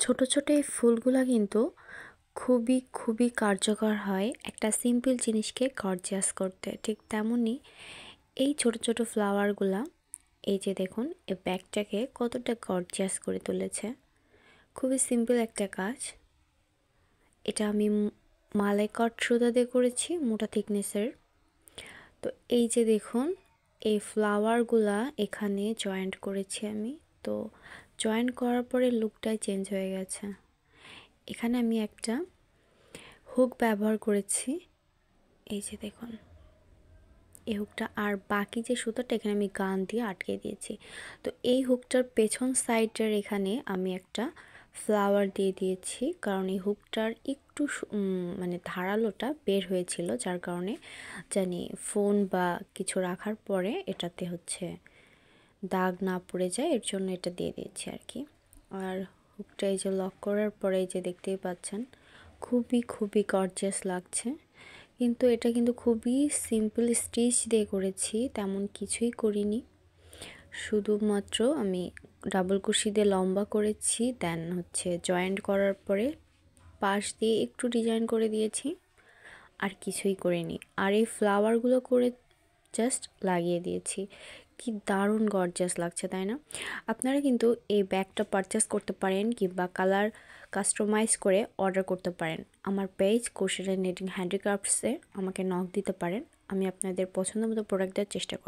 ছোট ছোট এই ফুলগুলা কিন্তু খুবই কার্যকর হয় একটা সিম্পল জিনিসকে গর্জিয়াস করতে। ঠিক তেমনই এই ছোট ছোট ফ্লাওয়ারগুলা, এই যে দেখুন এই ব্যাগটাকে কতটা গর্জিয়াস করে তুলেছে। খুবই সিম্পল একটা কাজ। এটা আমি মালাই কট সুতা দিয়ে করেছি, মোটা থিকনেসের। তো এই যে দেখুন এই ফ্লাওয়ারগুলা এখানে জয়েন্ট করেছি আমি। তো জয়েন্ট করার পরে লুকটাই চেঞ্জ হয়ে গেছে। এখানে আমি একটা হুক ব্যবহার করেছি, এই যে দেখুন এই হুকটা, আর বাকি যে সুতাটা এখানে আমি গান দিয়ে আটকে দিয়েছি। তো এই হুকটার পেছন সাইডের এখানে আমি একটা ফ্লাওয়ার দিয়ে দিয়েছি, কারণ এই হুকটার একটু মানে ধারালোটা বের হয়েছিল, যার কারণে জানি ফোন বা কিছু রাখার পরে এটাতে দাগ না পড়ে যায়, এর জন্য এটা দিয়ে দিয়েছি আর কি। আর হুকটা এই যে লক করার পরে এই যে দেখতেই পাচ্ছেন খুবই গর্জিয়াস লাগছে। কিন্তু এটা কিন্তু খুবই সিম্পল স্টিচ দিয়ে করেছি, তেমন কিছুই করিনি। শুধুমাত্র আমি ডাবল কুশি দিয়ে লম্বা করেছি, দেন জয়েন্ট করার পরে পাশ দিয়ে একটু ডিজাইন করে দিয়েছি, আর কিছুই করিনি। আর এই ফ্লাওয়ারগুলো করে জাস্ট লাগিয়ে দিয়েছি। কি দারুণ গর্জিয়াস লাগছে, তাই না? আপনারা কিন্তু এই ব্যাগটা পারচেস করতে পারেন কিংবা কালার কাস্টমাইজ করে অর্ডার করতে পারেন। আমার পেজ কুশিলা নিটিং হ্যান্ডিক্রাফটসে আমাকে নক দিতে পারেন। আমি আপনাদের পছন্দ মতো প্রোডাক্ট দেওয়ার চেষ্টা করব।